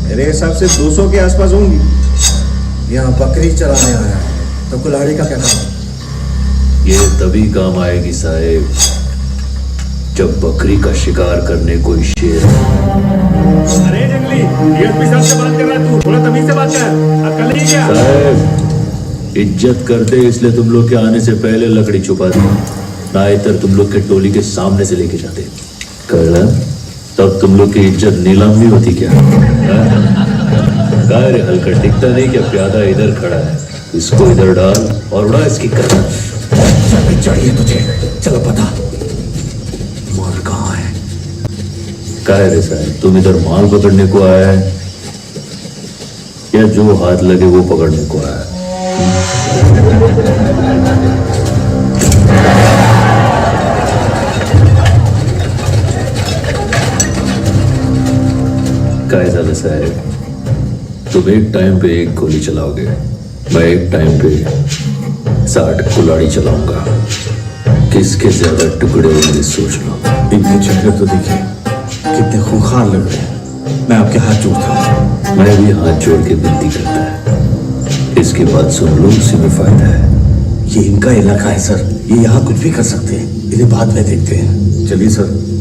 मेरे हिसाब से 200 के आसपास होंगी। यहाँ बकरी चराने आया है तो कुल्हाड़ी का क्या काम? ये तभी काम आएगी साहेब जब बकरी का शिकार करने कोई शेर। अरे जंगली, डीएसपी साहब से बात कर रहा है तू, थोड़ा तमीज से बात कर। अकल नहीं क्या? साहब इज्जत करते इसलिए तुम लोग के आने से पहले लकड़ी छुपा दी, नाइतर तुम लोग के टोली के सामने से लेके जाते। कहला तब तुम लोग की इज्जत नीलाम भी होती क्या? रे हल्का टिकता नहीं क्या? प्यादा इधर खड़ा है, इसको इधर डाल और उड़ा इसकी करना। चाहिए तुझे, चलो पता माल कहाँ है? काय रे साहब, तुम इधर माल पकड़ने को आया है या जो हाथ लगे वो पकड़ने को आया है? काय झालं साहेब, तुम एक टाइम पे एक गोली चलाओगे, मैं एक टाइम पे 60 कुल्हाड़ी चलाऊंगा। किसके ज्यादा टुकड़े होंगे सोच लो। इनके चेहरे तो देखिए कितने खूंखार लग रहे हैं। मैं आपके हाथ जोड़ता हूँ। मैं भी हाथ जोड़ के विनती करता है, इसकी बात सुन लो, उसी में फायदा है। ये इनका इलाका है सर, ये यहाँ कुछ भी कर सकते हैं। इन्हें बाद में देखते हैं। चलिए सर।